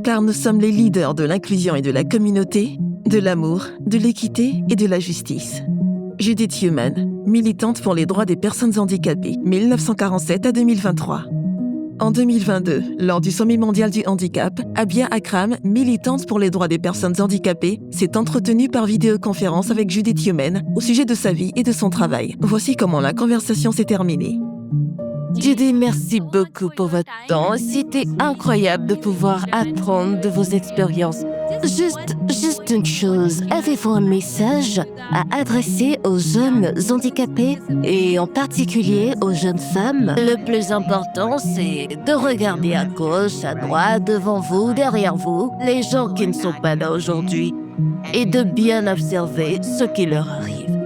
Car nous sommes les leaders de l'inclusion et de la communauté, de l'amour, de l'équité et de la justice. Judith Human, militante pour les droits des personnes handicapées, 1947 à 2023. En 2022, lors du Sommet mondial du handicap, Abia Akram, militante pour les droits des personnes handicapées, s'est entretenue par vidéoconférence avec Judith Human au sujet de sa vie et de son travail. Voici comment la conversation s'est terminée. Judy, merci beaucoup pour votre temps. C'était incroyable de pouvoir apprendre de vos expériences. Juste une chose, avez-vous un message à adresser aux jeunes handicapés et en particulier aux jeunes femmes? Le plus important, c'est de regarder à gauche, à droite, devant vous, derrière vous, les gens qui ne sont pas là aujourd'hui et de bien observer ce qui leur arrive.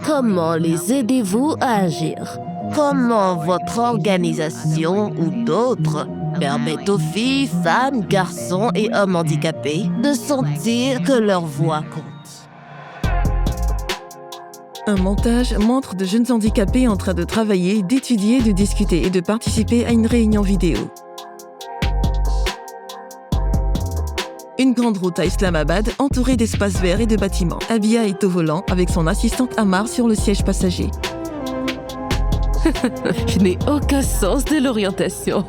Comment les aidez-vous à agir? Comment votre organisation ou d'autres permettent aux filles, femmes, garçons et hommes handicapés de sentir que leur voix compte? Un montage montre de jeunes handicapés en train de travailler, d'étudier, de discuter et de participer à une réunion vidéo. Une grande route à Islamabad entourée d'espaces verts et de bâtiments. Abia est au volant avec son assistante Amar sur le siège passager. Je n'ai aucun sens de l'orientation.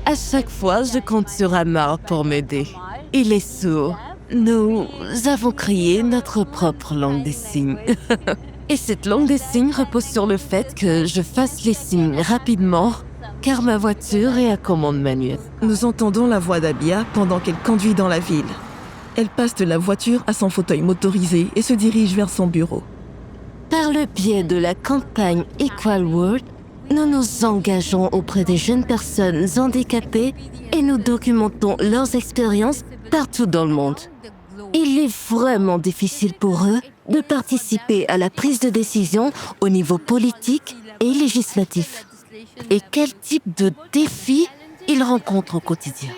À chaque fois, je compte sur Amar pour m'aider. Il est sourd. Nous avons créé notre propre langue des signes. Et cette langue des signes repose sur le fait que je fasse les signes rapidement, car ma voiture est à commande manuelle. Nous entendons la voix d'Abia pendant qu'elle conduit dans la ville. Elle passe de la voiture à son fauteuil motorisé et se dirige vers son bureau. Par le biais de la campagne Equal World, nous nous engageons auprès des jeunes personnes handicapées et nous documentons leurs expériences partout dans le monde. Il est vraiment difficile pour eux de participer à la prise de décision au niveau politique et législatif. Et quel type de défis ils rencontrent au quotidien.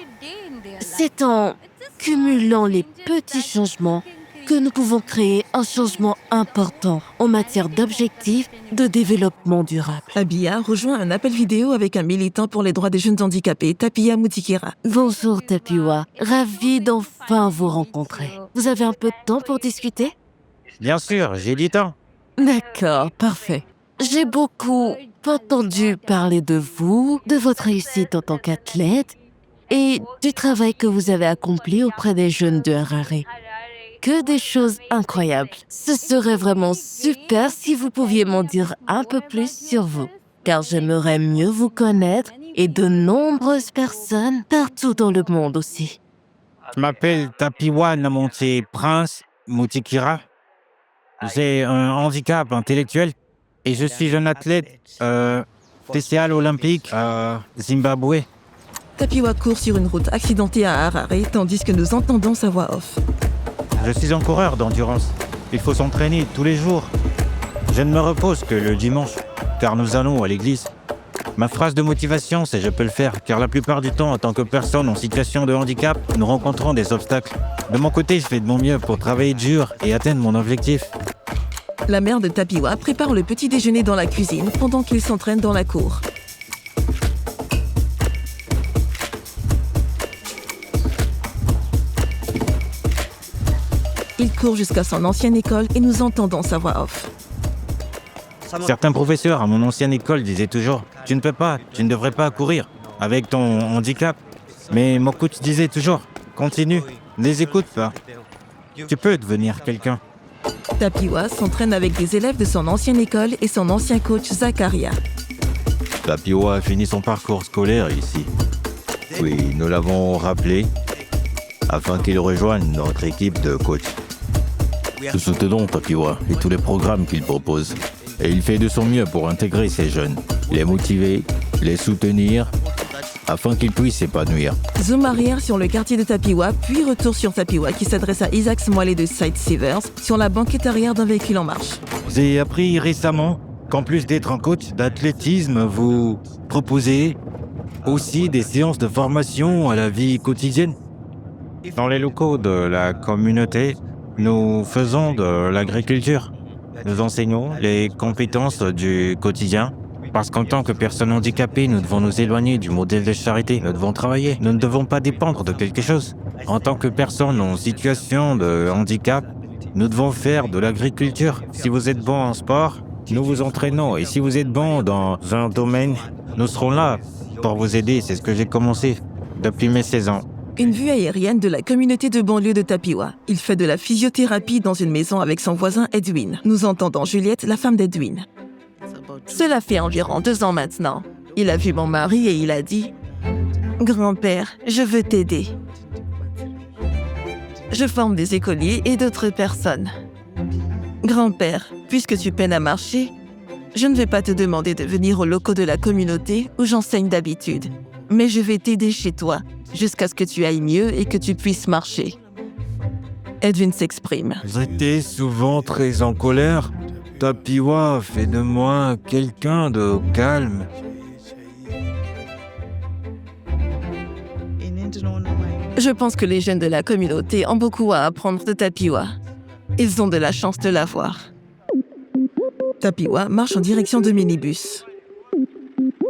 C'est en cumulant les petits changements que nous pouvons créer un changement important en matière d'objectifs de développement durable. Abia rejoint un appel vidéo avec un militant pour les droits des jeunes handicapés, Tapiwa Mutikira. Bonjour Tapiwa, ravi d'enfin vous rencontrer. Vous avez un peu de temps pour discuter? Bien sûr, j'ai du temps. D'accord, parfait. J'ai beaucoup entendu parler de vous, de votre réussite en tant qu'athlète et du travail que vous avez accompli auprès des jeunes de Harare. Que des choses incroyables. Ce serait vraiment super si vous pouviez m'en dire un peu plus sur vous, car j'aimerais mieux vous connaître et de nombreuses personnes partout dans le monde aussi. Je m'appelle Tapiwa Namonte Prince Mutikira. J'ai un handicap intellectuel et je suis un athlète spécial olympique à Zimbabwe. Tapiwa court sur une route accidentée à Harare tandis que nous entendons sa voix off. Je suis un coureur d'endurance. Il faut s'entraîner tous les jours. Je ne me repose que le dimanche, car nous allons à l'église. Ma phrase de motivation, c'est « je peux le faire », car la plupart du temps, en tant que personne en situation de handicap, nous rencontrons des obstacles. De mon côté, je fais de mon mieux pour travailler dur et atteindre mon objectif. La mère de Tapiwa prépare le petit déjeuner dans la cuisine pendant qu'il s'entraîne dans la cour. Il court jusqu'à son ancienne école et nous entendons sa voix off. Certains professeurs à mon ancienne école disaient toujours « tu ne peux pas, tu ne devrais pas courir avec ton handicap ». Mais mon coach disait toujours « continue, ne les écoute pas, tu peux devenir quelqu'un ». Tapiwa s'entraîne avec des élèves de son ancienne école et son ancien coach Zakaria. Tapiwa a fini son parcours scolaire ici. Puis nous l'avons rappelé afin qu'il rejoigne notre équipe de coach. Nous soutenons Tapiwa et tous les programmes qu'il propose. Et il fait de son mieux pour intégrer ces jeunes, les motiver, les soutenir, afin qu'ils puissent s'épanouir. Zoom arrière sur le quartier de Tapiwa, puis retour sur Tapiwa qui s'adresse à Isaac Smolley de Sightsavers sur la banquette arrière d'un véhicule en marche. J'ai appris récemment qu'en plus d'être un coach d'athlétisme, vous proposez aussi des séances de formation à la vie quotidienne. Dans les locaux de la communauté, nous faisons de l'agriculture. Nous enseignons les compétences du quotidien, Parce qu'en tant que personnes handicapées, nous devons nous éloigner du modèle de charité. Nous devons travailler. Nous ne devons pas dépendre de quelque chose. En tant que personnes en situation de handicap, nous devons faire de l'agriculture. Si vous êtes bon en sport, nous vous entraînons. Et si vous êtes bon dans un domaine, nous serons là pour vous aider. C'est ce que j'ai commencé depuis mes 16 ans. Une vue aérienne de la communauté de banlieue de Tapiwa. Il fait de la physiothérapie dans une maison avec son voisin Edwin. Nous entendons Juliette, la femme d'Edwin. Cela fait environ 2 ans maintenant. Il a vu mon mari et il a dit « Grand-père, je veux t'aider. » Je forme des écoliers et d'autres personnes. Grand-père, puisque tu peines à marcher, je ne vais pas te demander de venir aux locaux de la communauté où j'enseigne d'habitude, mais je vais t'aider chez toi jusqu'à ce que tu ailles mieux et que tu puisses marcher. Edwin s'exprime. J'étais souvent très en colère. Tapiwa fait de moi quelqu'un de calme. Je pense que les jeunes de la communauté ont beaucoup à apprendre de Tapiwa. Ils ont de la chance de l'avoir. Tapiwa marche en direction de minibus.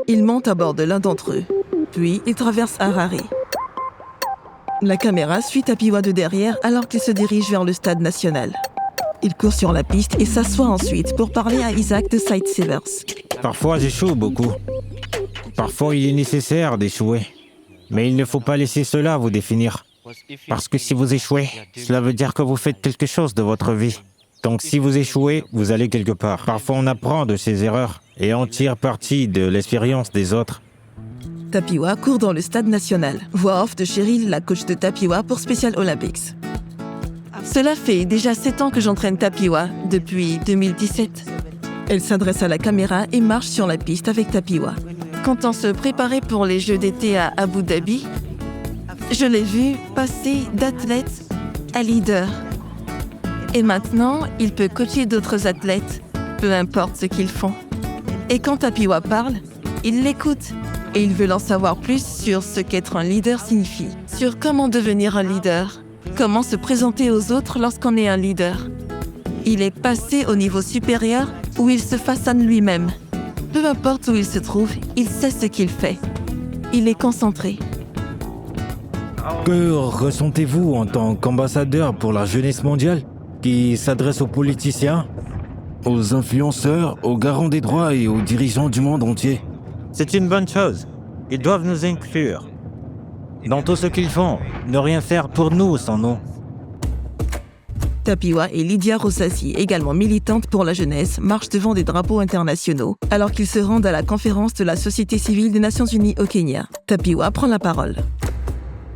Il monte à bord de l'un d'entre eux, puis il traverse Harare. La caméra suit Tapiwa de derrière alors qu'il se dirige vers le stade national. Il court sur la piste et s'assoit ensuite pour parler à Isaac de Sightsavers. Parfois, j'échoue beaucoup. Parfois, il est nécessaire d'échouer. Mais il ne faut pas laisser cela vous définir. Parce que si vous échouez, cela veut dire que vous faites quelque chose de votre vie. Donc si vous échouez, vous allez quelque part. Parfois, on apprend de ses erreurs et on tire parti de l'expérience des autres. Tapiwa court dans le stade national. Voix off de Cheryl, la coach de Tapiwa pour Special Olympics. Cela fait déjà 7 ans que j'entraîne Tapiwa, depuis 2017. Elle s'adresse à la caméra et marche sur la piste avec Tapiwa. Quand on se préparait pour les Jeux d'été à Abu Dhabi, je l'ai vu passer d'athlète à leader. Et maintenant, il peut coacher d'autres athlètes, peu importe ce qu'ils font. Et quand Tapiwa parle, il l'écoute. Et il veut en savoir plus sur ce qu'être un leader signifie, sur comment devenir un leader, comment se présenter aux autres lorsqu'on est un leader. Il est passé au niveau supérieur où il se façonne lui-même. Peu importe où il se trouve, il sait ce qu'il fait. Il est concentré. Que ressentez-vous en tant qu'ambassadeur pour la jeunesse mondiale qui s'adresse aux politiciens, aux influenceurs, aux garants des droits et aux dirigeants du monde entier? C'est une bonne chose. Ils doivent nous inclure dans tout ce qu'ils font, ne rien faire pour nous sans nous. Tapiwa et Lydia Rosasi, également militantes pour la jeunesse, marchent devant des drapeaux internationaux alors qu'ils se rendent à la conférence de la Société civile des Nations Unies au Kenya. Tapiwa prend la parole.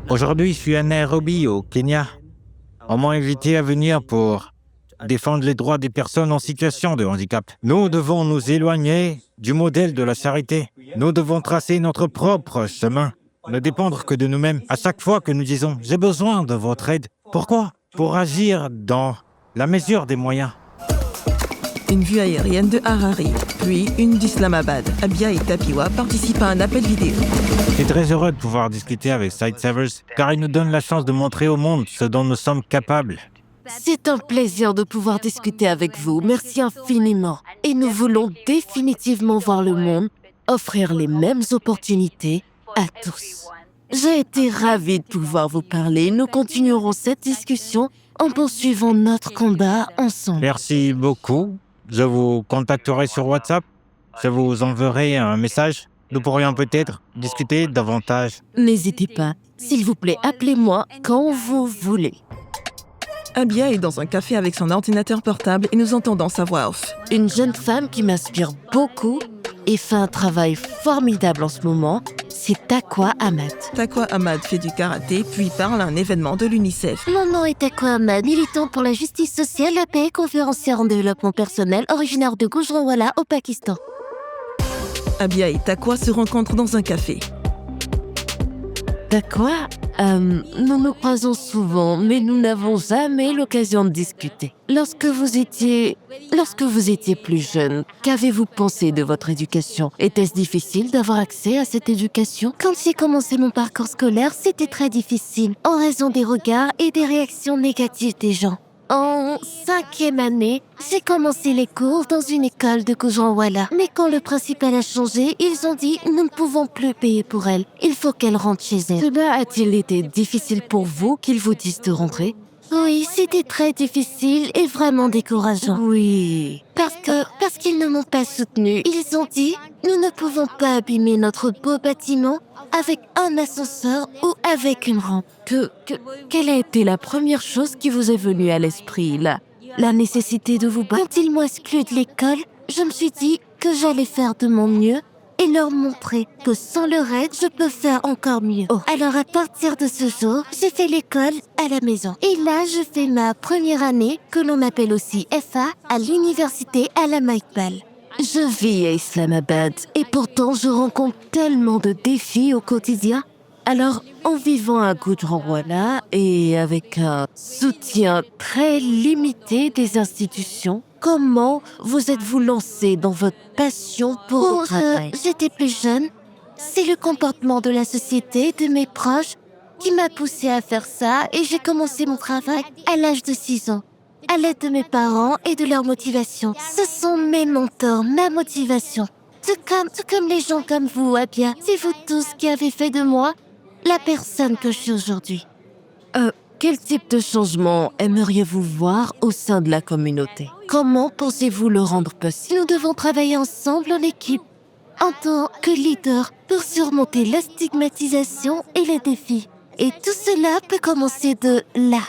Aujourd'hui, je suis à Nairobi, au Kenya. On m'a invité à venir pour défendre les droits des personnes en situation de handicap. Nous devons nous éloigner du modèle de la charité. Nous devons tracer notre propre chemin, ne dépendre que de nous-mêmes. À chaque fois que nous disons « j'ai besoin de votre aide », pourquoi ? Pour agir dans la mesure des moyens. Une vue aérienne de Harare, puis une d'Islamabad. Abia et Tapiwa participent à un appel vidéo. Je suis très heureux de pouvoir discuter avec Sightsavers, car il nous donne la chance de montrer au monde ce dont nous sommes capables. C'est un plaisir de pouvoir discuter avec vous. Merci infiniment. Et nous voulons définitivement voir le monde offrir les mêmes opportunités à tous. J'ai été ravie de pouvoir vous parler. Nous continuerons cette discussion en poursuivant notre combat ensemble. Merci beaucoup. Je vous contacterai sur WhatsApp. Je vous enverrai un message. Nous pourrions peut-être discuter davantage. N'hésitez pas. S'il vous plaît, appelez-moi quand vous voulez. Abia est dans un café avec son ordinateur portable et nous entendons sa voix off. Une jeune femme qui m'inspire beaucoup et fait un travail formidable en ce moment, c'est Takwa Ahmad. Takwa Ahmad fait du karaté puis parle à un événement de l'UNICEF. Mon nom est Takwa Ahmad, militante pour la justice sociale, la paix, conférencière en développement personnel, originaire de Gujranwala au Pakistan. Abia et Takwa se rencontrent dans un café. Takwa, nous nous croisons souvent, mais nous n'avons jamais l'occasion de discuter. Lorsque vous étiez plus jeune, qu'avez-vous pensé de votre éducation? Était-ce difficile d'avoir accès à cette éducation? Quand j'ai commencé mon parcours scolaire, c'était très difficile, en raison des regards et des réactions négatives des gens. En 5e année, j'ai commencé les cours dans une école de Gujranwala. Mais quand le principal a changé, ils ont dit « Nous ne pouvons plus payer pour elle. Il faut qu'elle rentre chez elle. » Cela a-t-il été difficile pour vous qu'ils vous disent de rentrer? Oui, c'était très difficile et vraiment décourageant. Oui. Parce qu'ils ne m'ont pas soutenu. Ils ont dit « Nous ne pouvons pas abîmer notre beau bâtiment avec un ascenseur ou avec une rampe. » Quelle a été la première chose qui vous est venue à l'esprit, là? La nécessité de vous battre? Quand ils m'ont exclu de l'école, je me suis dit que j'allais faire de mon mieux et leur montrer que sans leur aide, je peux faire encore mieux. Oh. Alors à partir de ce jour, j'ai fait l'école à la maison. Et là, je fais ma première année, que l'on appelle aussi FA, à l'université Allama-Iqbal. Je vis à Islamabad et pourtant je rencontre tellement de défis au quotidien. Alors, en vivant à Gujranwala et avec un soutien très limité des institutions, comment vous êtes-vous lancé dans votre passion pour le travail? J'étais plus jeune. C'est le comportement de la société, de mes proches, qui m'a poussée à faire ça et j'ai commencé mon travail à l'âge de 6 ans. À l'aide de mes parents et de leur motivation. Ce sont mes mentors, ma motivation. Tout comme les gens comme vous, Abia. C'est vous tous qui avez fait de moi la personne que je suis aujourd'hui. Quel type de changement aimeriez-vous voir au sein de la communauté? Comment pensez-vous le rendre possible? Nous devons travailler ensemble en équipe, en tant que leader, pour surmonter la stigmatisation et les défis. Et tout cela peut commencer de là.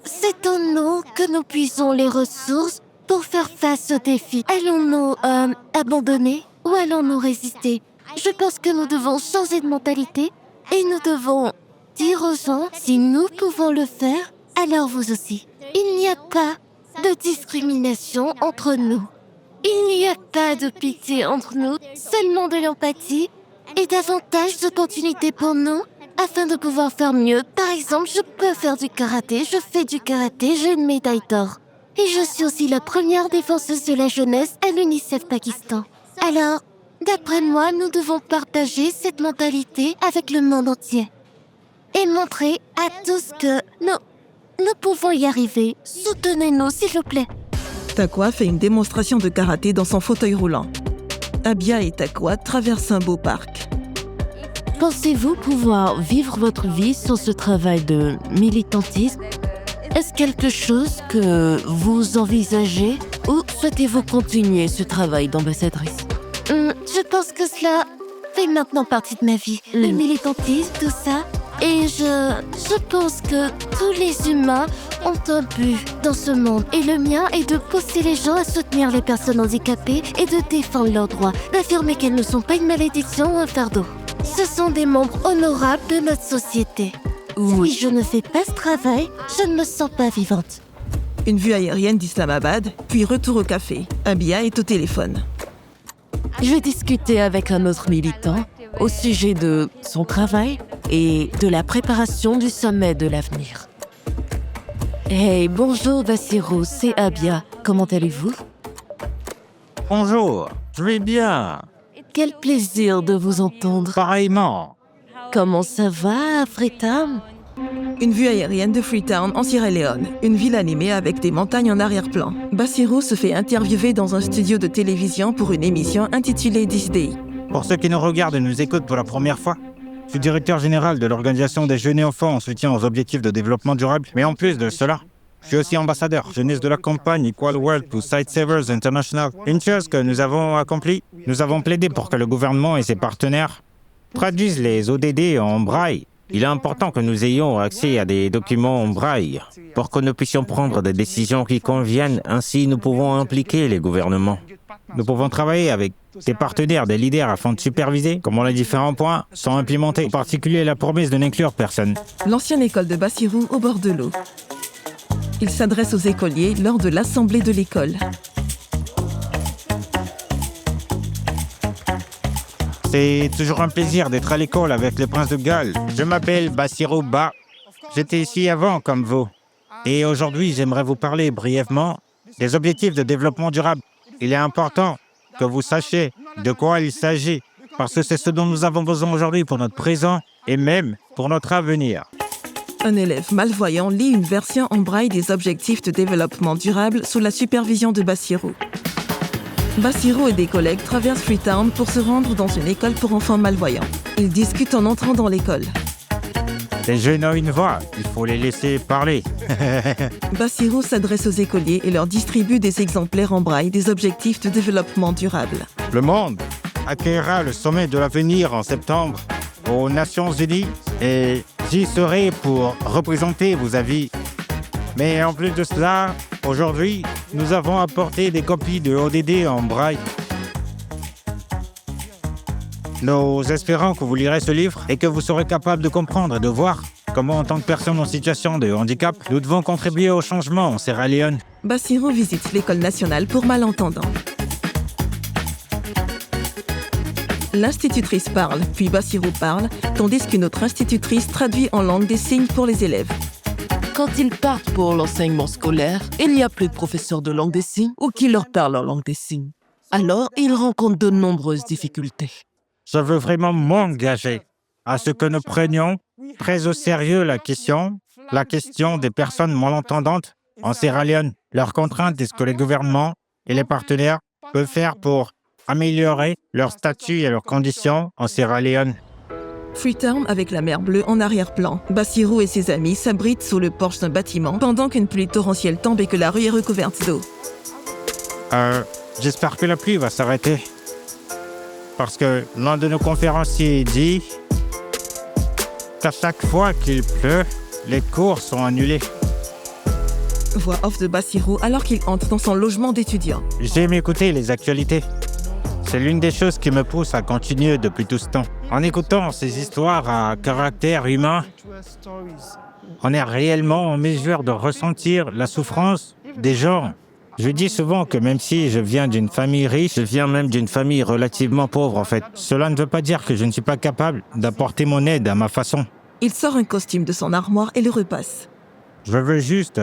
C'est en nous que nous puisons les ressources pour faire face aux défis. Allons-nous abandonner ou allons-nous résister? Je pense que nous devons changer de mentalité et nous devons dire aux gens, si nous pouvons le faire, alors vous aussi. Il n'y a pas de discrimination entre nous. Il n'y a pas de pitié entre nous, seulement de l'empathie et davantage d'opportunités pour nous afin de pouvoir faire mieux. Par exemple, je peux faire du karaté, je fais du karaté, j'ai une médaille d'or. Et je suis aussi la première défenseuse de la jeunesse à l'UNICEF Pakistan. Alors, d'après moi, nous devons partager cette mentalité avec le monde entier. Et montrer à tous que nous pouvons y arriver. Soutenez-nous, s'il vous plaît. Takwa fait une démonstration de karaté dans son fauteuil roulant. Abia et Takwa traversent un beau parc. Pensez-vous pouvoir vivre votre vie sans ce travail de militantisme? Est-ce quelque chose que vous envisagez ou souhaitez-vous continuer ce travail d'ambassadrice? Je pense que cela fait maintenant partie de ma vie. Le militantisme, tout ça. Et je pense que tous les humains ont un but dans ce monde. Et le mien est de pousser les gens à soutenir les personnes handicapées et de défendre leurs droits. D'affirmer qu'elles ne sont pas une malédiction ou un fardeau. Ce sont des membres honorables de notre société. Oui. Si je ne fais pas ce travail, je ne me sens pas vivante. Une vue aérienne d'Islamabad, puis retour au café. Abia est au téléphone. Je vais discuter avec un autre militant au sujet de son travail et de la préparation du sommet de l'avenir. Hey, bonjour Bassirou, c'est Abia. Comment allez-vous? Bonjour, je vais bien. Quel plaisir de vous entendre. Pareillement. Comment ça va à Freetown? Une vue aérienne de Freetown en Sierra Leone, une ville animée avec des montagnes en arrière-plan. Bassirou se fait interviewer dans un studio de télévision pour une émission intitulée This Day. Pour ceux qui nous regardent et nous écoutent pour la première fois, je suis directeur général de l'Organisation des jeunes et enfants en soutien aux objectifs de développement durable. Mais en plus de cela, je suis aussi ambassadeur jeunesse de la campagne Equal World to Sightsavers International. Une chose que nous avons accomplie, nous avons plaidé pour que le gouvernement et ses partenaires traduisent les ODD en braille. Il est important que nous ayons accès à des documents en braille pour que nous puissions prendre des décisions qui conviennent. Ainsi, nous pouvons impliquer les gouvernements. Nous pouvons travailler avec des partenaires, des leaders afin de superviser comment les différents points sont implémentés, en particulier la promesse de n'inclure personne. L'ancienne école de Bassirou au bord de l'eau. Il s'adresse aux écoliers lors de l'assemblée de l'école. C'est toujours un plaisir d'être à l'école avec les princes de Galles. Je m'appelle Bassirou Ba. J'étais ici avant comme vous. Et aujourd'hui, j'aimerais vous parler brièvement des objectifs de développement durable. Il est important que vous sachiez de quoi il s'agit, parce que c'est ce dont nous avons besoin aujourd'hui pour notre présent et même pour notre avenir. Un élève malvoyant lit une version en braille des objectifs de développement durable sous la supervision de Bassirou. Bassirou et des collègues traversent Freetown pour se rendre dans une école pour enfants malvoyants. Ils discutent en entrant dans l'école. Les jeunes ont une voix, il faut les laisser parler. Bassirou s'adresse aux écoliers et leur distribue des exemplaires en braille des objectifs de développement durable. Le monde accueillera le sommet de l'avenir en septembre aux Nations Unies et j'y serai pour représenter vos avis. Mais en plus de cela, aujourd'hui, nous avons apporté des copies de ODD en braille. Nous espérons que vous lirez ce livre et que vous serez capable de comprendre et de voir comment, en tant que personne en situation de handicap, nous devons contribuer au changement en Sierra Leone. Bassirou visite l'école nationale pour malentendants. L'institutrice parle, puis Bassirou parle, tandis qu'une autre institutrice traduit en langue des signes pour les élèves. Quand ils partent pour l'enseignement scolaire, il n'y a plus de professeurs de langue des signes ou qui leur parlent en langue des signes. Alors, ils rencontrent de nombreuses difficultés. Je veux vraiment m'engager à ce que nous prenions très au sérieux la question des personnes malentendantes en Sierra Leone. Leurs contraintes et ce que les gouvernements et les partenaires peuvent faire pour améliorer leur statut et leurs conditions en Sierra Leone. Freetown avec la mer Bleue en arrière-plan. Bassirou et ses amis s'abritent sous le porche d'un bâtiment pendant qu'une pluie torrentielle tombe et que la rue est recouverte d'eau. J'espère que la pluie va s'arrêter. Parce que l'un de nos conférenciers dit qu'à chaque fois qu'il pleut, les cours sont annulés. Voix off de Bassirou alors qu'il entre dans son logement d'étudiant. J'aime écouter les actualités. C'est l'une des choses qui me pousse à continuer depuis tout ce temps. En écoutant ces histoires à caractère humain, on est réellement en mesure de ressentir la souffrance des gens. Je dis souvent que même si je viens d'une famille riche, je viens même d'une famille relativement pauvre en fait. Cela ne veut pas dire que je ne suis pas capable d'apporter mon aide à ma façon. Il sort un costume de son armoire et le repasse. Je veux juste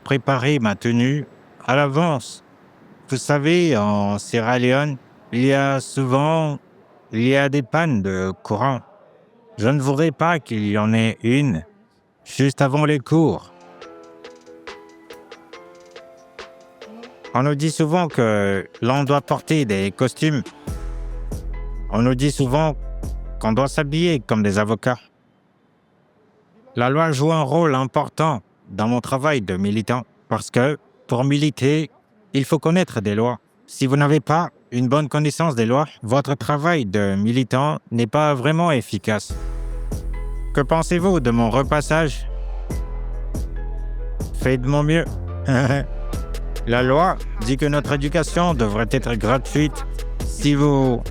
préparer ma tenue à l'avance. Vous savez, en Sierra Leone, il y a des pannes de courant. Je ne voudrais pas qu'il y en ait une juste avant les cours. On nous dit souvent que l'on doit porter des costumes. On nous dit souvent qu'on doit s'habiller comme des avocats. La loi joue un rôle important dans mon travail de militant parce que, pour militer, il faut connaître des lois. Si vous n'avez pas une bonne connaissance des lois, votre travail de militant n'est pas vraiment efficace. Que pensez-vous de mon repassage? Faites de mon mieux. La loi dit que notre éducation devrait être gratuite. Si vous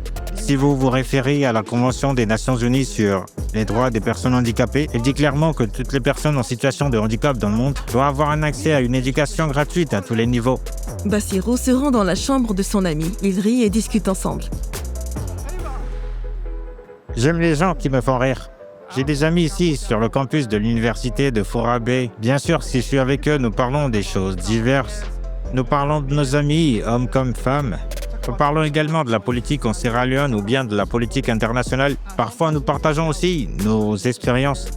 vous référez à la Convention des Nations Unies sur les droits des personnes handicapées, elle dit clairement que toutes les personnes en situation de handicap dans le monde doivent avoir un accès à une éducation gratuite à tous les niveaux. Bassirou se rend dans la chambre de son ami. Ils rient et discutent ensemble. J'aime les gens qui me font rire. J'ai des amis ici sur le campus de l'université de Fourabé. Bien sûr, si je suis avec eux, nous parlons des choses diverses. Nous parlons de nos amis, hommes comme femmes. Nous parlons également de la politique en Sierra Leone ou bien de la politique internationale. Parfois, nous partageons aussi nos expériences.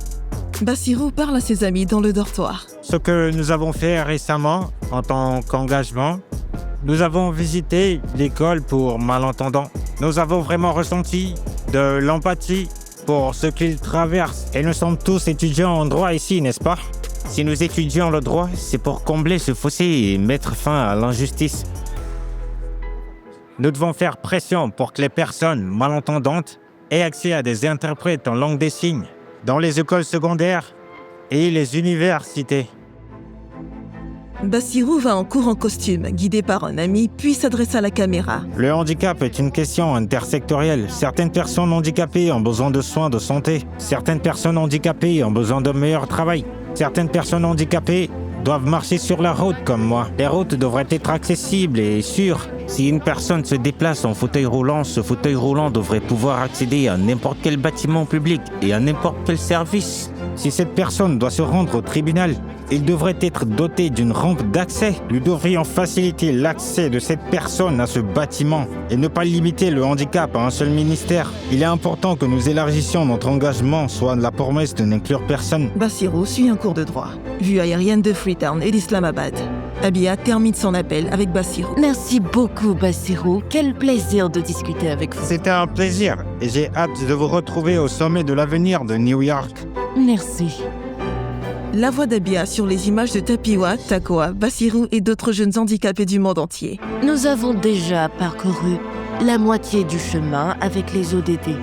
Bassirou parle à ses amis dans le dortoir. Ce que nous avons fait récemment en tant qu'engagement, nous avons visité l'école pour malentendants. Nous avons vraiment ressenti de l'empathie pour ce qu'ils traversent. Et nous sommes tous étudiants en droit ici, n'est-ce pas? Si nous étudions le droit, c'est pour combler ce fossé et mettre fin à l'injustice. Nous devons faire pression pour que les personnes malentendantes aient accès à des interprètes en langue des signes dans les écoles secondaires et les universités. Bassirou va en cours en costume, guidé par un ami, puis s'adresse à la caméra. Le handicap est une question intersectorielle. Certaines personnes handicapées ont besoin de soins de santé. Certaines personnes handicapées ont besoin de meilleur travail. Certaines personnes handicapées doivent marcher sur la route comme moi. Les routes devraient être accessibles et sûres. Si une personne se déplace en fauteuil roulant, ce fauteuil roulant devrait pouvoir accéder à n'importe quel bâtiment public et à n'importe quel service. Si cette personne doit se rendre au tribunal, il devrait être doté d'une rampe d'accès. Nous devrions faciliter l'accès de cette personne à ce bâtiment et ne pas limiter le handicap à un seul ministère. Il est important que nous élargissions notre engagement, soit la promesse de n'inclure personne. Bassirou suit un cours de droit. Vue aérienne de Freetown et d'Islamabad. Abia termine son appel avec Bassirou. Merci beaucoup, Bassirou. Quel plaisir de discuter avec vous. C'était un plaisir et j'ai hâte de vous retrouver au sommet de l'avenir de New York. Merci. La voix d'Abia sur les images de Tapiwa, Takoa, Bassirou et d'autres jeunes handicapés du monde entier. Nous avons déjà parcouru la moitié du chemin avec les ODD.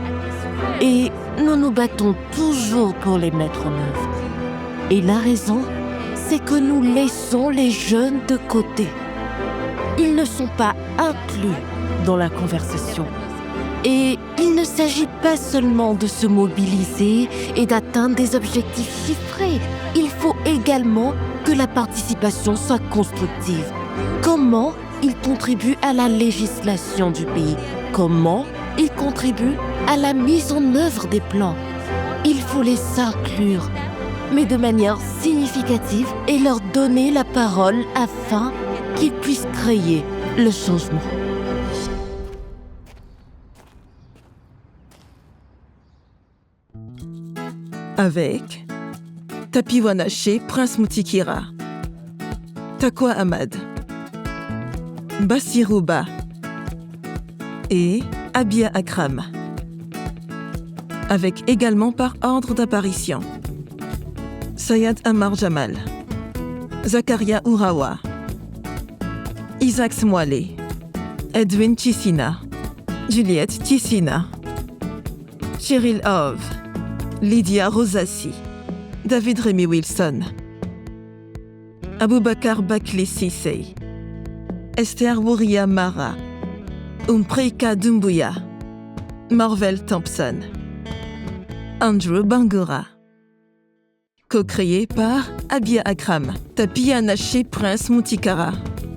Et nous nous battons toujours pour les mettre en œuvre. Et la raison, c'est que nous laissons les jeunes de côté. Ils ne sont pas inclus dans la conversation. Et il ne s'agit pas seulement de se mobiliser et d'atteindre des objectifs chiffrés. Il faut également que la participation soit constructive. Comment ils contribuent à la législation du pays? Comment ils contribuent à la mise en œuvre des plans? Il faut les inclure, mais de manière significative et leur donner la parole afin qu'ils puissent créer le changement. Avec Tapiwa Naché, Prince Mutikira, Takoa Ahmad, Bassirou Ba et Abia Akram. Avec également par ordre d'apparition Sayed Ammar Jamal, Zakaria Urawa, Isaac Smwale, Edwin Tissina, Juliette Tissina, Cheryl Hove, Lydia Rosassi, David Remy Wilson, Aboubakar Bakli Sissé, Esther Wouria Mara, Umpreika Doumbouya, Marvel Thompson, Andrew Bangura. Co-créé par Abia Akram, Tapia Naché Prince Mutikara,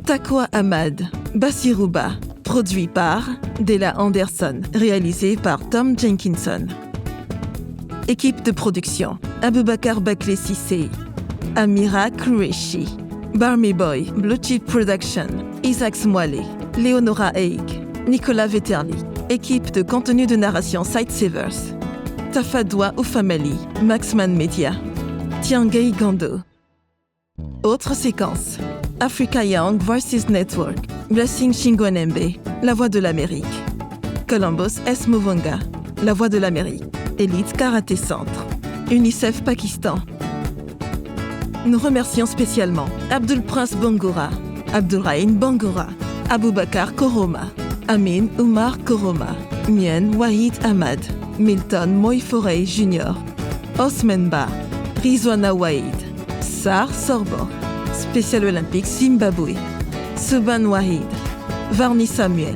Takoa Ahmad, Bassirou Ba, produit par Della Anderson, réalisé par Tom Jenkinson. Équipe de production, Aboubakar Bakli Sissé, Amira Qureshi, Barmy Boy, Blue Chip Production, Isaac Smwale, Leonora Haig, Nicolas Vetterli. Équipe de contenu de narration Sightsavers, Tafadoua Oufamali, Maxman Media, Tiangei Gando. Autres séquences, Africa Young vs Network, Blessing Chingwanembe, La Voix de l'Amérique, Columbus S. Muvunga, La Voix de l'Amérique, Elite Karaté Centre, UNICEF Pakistan. Nous remercions spécialement Abdul Prince Bangura, Abdulrahim Bangura, Aboubakar Koroma, Amin Oumar Koroma, Mien Wahid Ahmad, Milton Moiforey Jr., Osman Ba, Rizwana Wahid, Sar Sorbo, Spécial Olympique Zimbabwe, Suban Wahid, Varni Samuel.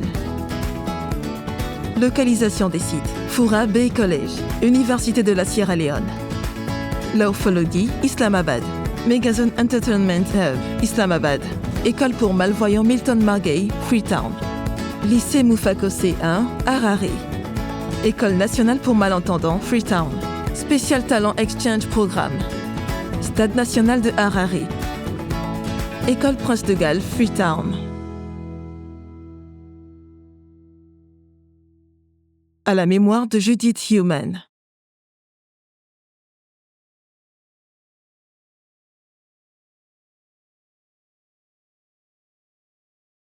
Localisation des sites: Foura Bay College, Université de la Sierra Leone. Laufologie, Islamabad. Megazone Entertainment Hub, Islamabad. École pour malvoyants Milton Margay, Freetown. Lycée Moufakosé 1, Harare. École nationale pour malentendants, Freetown. Spécial Talent Exchange Programme. Stade national de Harare. École Prince de Galles, Freetown. À la mémoire de Judith Heumann.